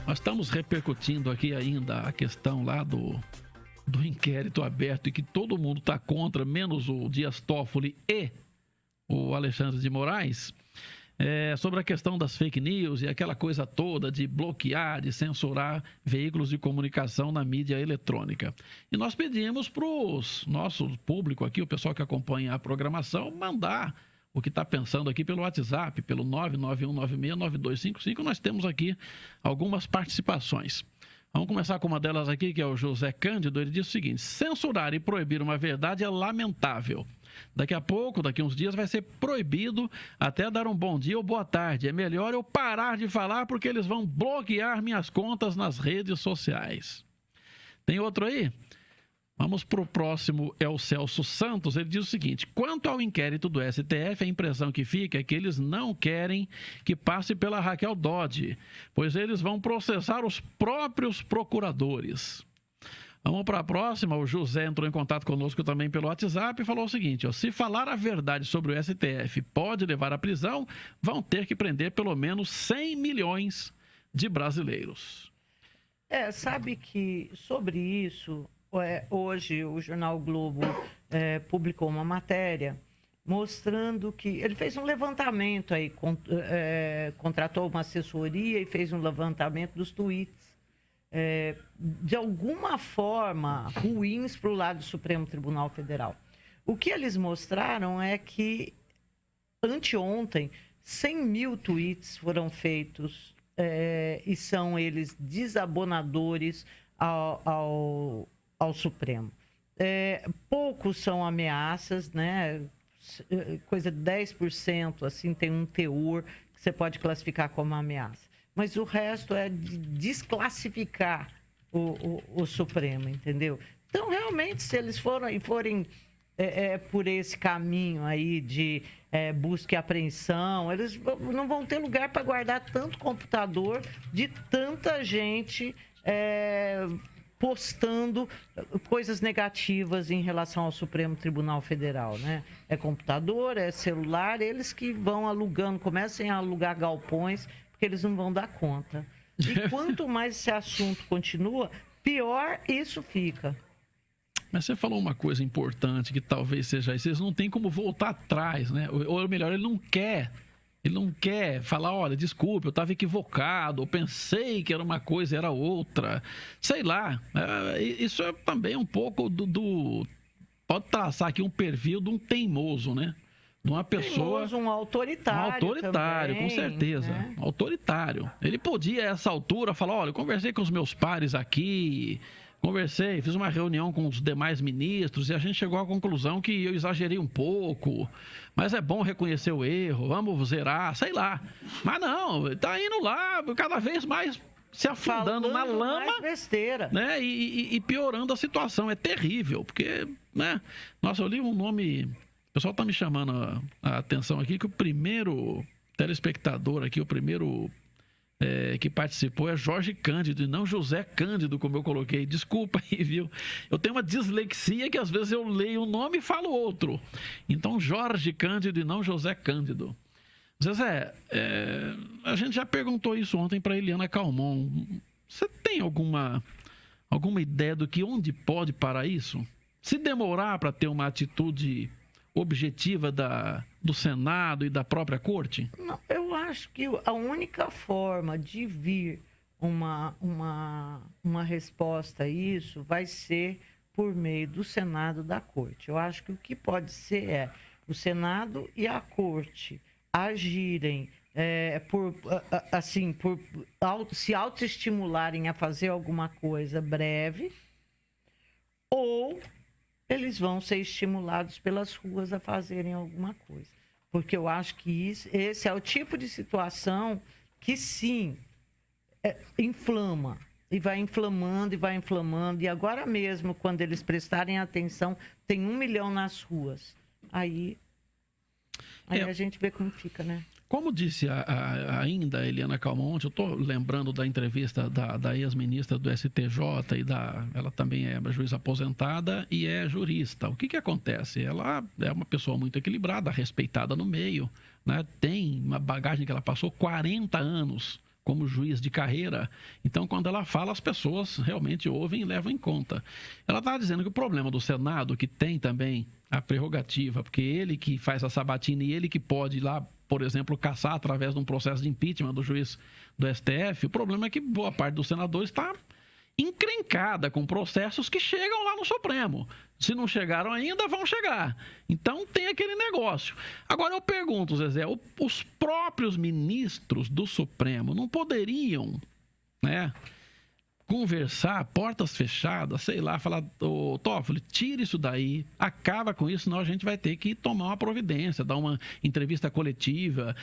Nós estamos repercutindo aqui ainda a questão lá do inquérito aberto e que todo mundo está contra, menos o Dias Toffoli e o Alexandre de Moraes, sobre a questão das fake news e aquela coisa toda de bloquear, de censurar veículos de comunicação na mídia eletrônica. E nós pedimos para o nosso público aqui, o pessoal que acompanha a programação, mandar o que está pensando aqui pelo WhatsApp, pelo 991969255. Nós temos aqui algumas participações. Vamos começar com uma delas aqui, que é o José Cândido. Ele diz o seguinte: censurar e proibir uma verdade é lamentável. Daqui a pouco, daqui a uns dias, vai ser proibido até dar um bom dia ou boa tarde. É melhor eu parar de falar porque eles vão bloquear minhas contas nas redes sociais. Tem outro aí? Vamos para o próximo, é o Celso Santos. Ele diz o seguinte: quanto ao inquérito do STF, a impressão que fica é que eles não querem que passe pela Raquel Dodge, pois eles vão processar os próprios procuradores. Vamos para a próxima. O José entrou em contato conosco também pelo WhatsApp e falou o seguinte: se falar a verdade sobre o STF pode levar à prisão, vão ter que prender pelo menos 100 milhões de brasileiros. Sabe que sobre isso, hoje o jornal o Globo publicou uma matéria mostrando que ele fez um levantamento aí, contratou uma assessoria e fez um levantamento dos tweets de alguma forma ruins para o lado do Supremo Tribunal Federal. O que eles mostraram é que anteontem 100 mil tweets foram feitos e são eles desabonadores ao Supremo. Poucos são ameaças, né? Coisa de 10%, assim, tem um teor que você pode classificar como ameaça. Mas o resto é de desclassificar o Supremo, entendeu? Então, realmente, se eles forem por esse caminho aí de busca e apreensão, eles não vão ter lugar para guardar tanto computador de tanta gente postando coisas negativas em relação ao Supremo Tribunal Federal, né? É computador, é celular, eles que vão alugando, comecem a alugar galpões, porque eles não vão dar conta. E quanto mais esse assunto continua, pior isso fica. Mas você falou uma coisa importante que talvez seja isso. Eles não têm como voltar atrás, né? Ou melhor, ele não quer falar: olha, desculpe, eu estava equivocado, eu pensei que era uma coisa, era outra. Sei lá. Isso é também um pouco pode traçar aqui um perfil de um teimoso, né? De uma pessoa... Teimoso, um autoritário também, com certeza. Né? Autoritário. Ele podia, a essa altura, falar: olha, eu conversei com os meus pares aqui... Conversei, fiz uma reunião com os demais ministros e a gente chegou à conclusão que eu exagerei um pouco, mas é bom reconhecer o erro, vamos zerar, sei lá. Mas não, tá indo lá cada vez mais se afundando na lama, mais besteira, né? E piorando a situação. É terrível, porque, né? Nossa, eu li um nome, o pessoal tá me chamando a atenção aqui, que o primeiro telespectador aqui, o primeiro... que participou é Jorge Cândido e não José Cândido, como eu coloquei. Desculpa aí, viu? Eu tenho uma dislexia que às vezes eu leio um nome e falo outro. Então, Jorge Cândido e não José Cândido. Zezé, a gente já perguntou isso ontem para Eliana Calmon. Você tem alguma ideia do que onde pode parar isso? Se demorar para ter uma atitude objetiva do Senado e da própria Corte? Não, eu acho que a única forma de vir uma resposta a isso vai ser por meio do Senado e da Corte. Eu acho que o que pode ser o Senado e a Corte agirem se autoestimularem a fazer alguma coisa breve, ou eles vão ser estimulados pelas ruas a fazerem alguma coisa. Porque eu acho que esse é o tipo de situação que, sim, inflama. E vai inflamando, e vai inflamando. E agora mesmo, quando eles prestarem atenção, tem 1 milhão nas ruas. Aí a gente vê como fica, né? Como disse ainda a Eliana Calmon, eu estou lembrando da entrevista da ex-ministra do STJ, ela também é juíza aposentada e é jurista. O que acontece? Ela é uma pessoa muito equilibrada, respeitada no meio, né? Tem uma bagagem que ela passou 40 anos como juiz de carreira. Então, quando ela fala, as pessoas realmente ouvem e levam em conta. Ela está dizendo que o problema do Senado, que tem também a prerrogativa, porque ele que faz a sabatina e ele que pode ir lá, por exemplo, caçar através de um processo de impeachment do juiz do STF, o problema é que boa parte dos senadores está encrencada com processos que chegam lá no Supremo. Se não chegaram ainda, vão chegar. Então tem aquele negócio. Agora eu pergunto, Zezé, os próprios ministros do Supremo não poderiam, né, conversar, portas fechadas, sei lá, falar, ô Toffoli, tira isso daí, acaba com isso, senão a gente vai ter que tomar uma providência, dar uma entrevista coletiva,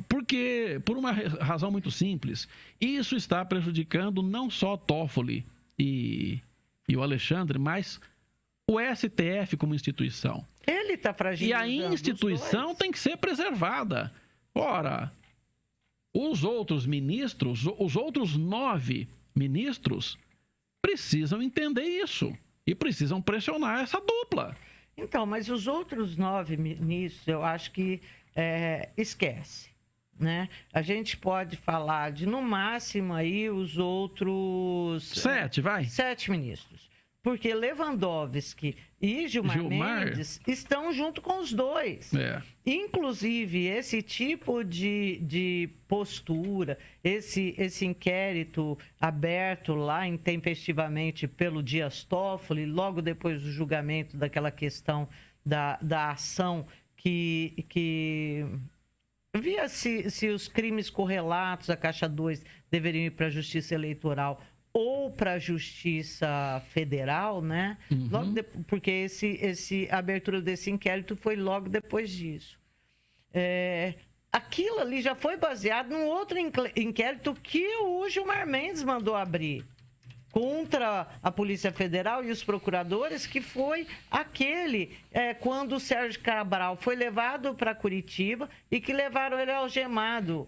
porque, por uma razão muito simples, isso está prejudicando não só Toffoli e o Alexandre, mas o STF como instituição. Ele está fragilizando. E a instituição tem que ser preservada. Ora, os outros ministros, os outros 9 ministros precisam entender isso e precisam pressionar essa dupla. Então, mas os outros 9 ministros, eu acho que esquece, né? A gente pode falar de, no máximo, aí os outros... 7, vai? 7 ministros. Porque Lewandowski e Gilmar Mendes estão junto com os dois. Inclusive, esse tipo de postura, esse inquérito aberto lá intempestivamente pelo Dias Toffoli, logo depois do julgamento daquela questão da ação que via se os crimes correlatos à Caixa 2 deveriam ir para a Justiça Eleitoral ou para a Justiça Federal, né? Logo porque a abertura desse inquérito foi logo depois disso. Aquilo ali já foi baseado num outro inquérito que o Gilmar Mendes mandou abrir contra a Polícia Federal e os procuradores, que foi aquele quando o Sérgio Cabral foi levado para Curitiba e que levaram ele algemado,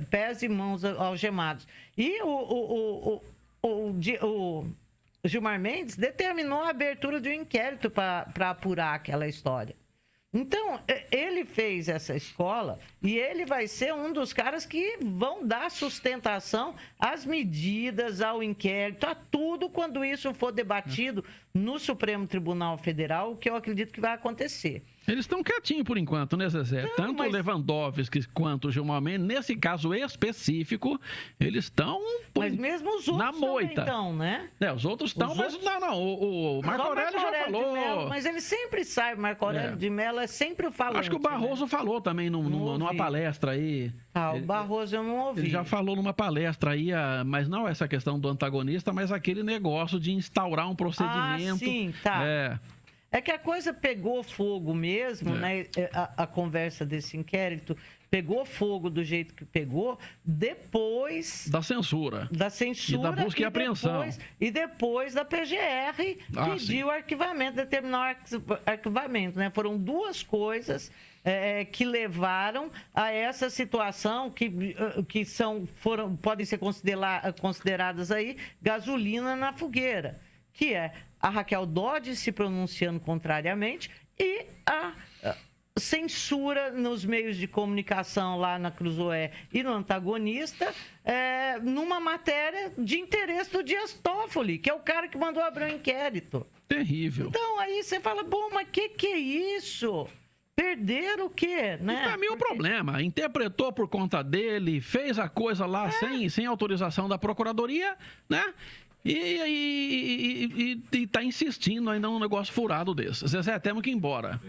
pés e mãos algemados. E o Gilmar Mendes determinou a abertura de um inquérito para apurar aquela história. Então, ele fez essa escola e ele vai ser um dos caras que vão dar sustentação às medidas, ao inquérito, a tudo quando isso for debatido no Supremo Tribunal Federal, o que eu acredito que vai acontecer. Eles estão quietinhos por enquanto, né, Zezé? Não, tanto o Lewandowski quanto o Gilmar Mendes, nesse caso específico, eles estão mas mesmo os outros na moita. Então, né? Os outros estão, mas não. O Marco Aurélio já falou. Mello, mas ele sempre sai, Marco Aurélio de Mello é sempre o falante. Acho que o Barroso falou também numa palestra aí. O Barroso eu não ouvi. Ele já falou numa palestra aí, mas não essa questão do antagonista, mas aquele negócio de instaurar um procedimento. Sim, tá. É que a coisa pegou fogo mesmo, né? A conversa desse inquérito pegou fogo do jeito que pegou depois... Da censura. E da busca e apreensão. E depois da PGR pediu arquivamento, determinou arquivamento, né? Foram duas coisas que levaram a essa situação que podem ser consideradas aí gasolina na fogueira, que é a Raquel Dodge se pronunciando contrariamente e a censura nos meios de comunicação lá na Cruzoé e no Antagonista, numa matéria de interesse do Dias Toffoli, que é o cara que mandou abrir o inquérito. Terrível. Então aí você fala, bom, mas que é isso? Perderam o quê, né? E pra mim o problema, interpretou por conta dele, fez a coisa lá sem autorização da Procuradoria, né? E tá insistindo ainda num negócio furado desse. Zezé, temos que ir embora.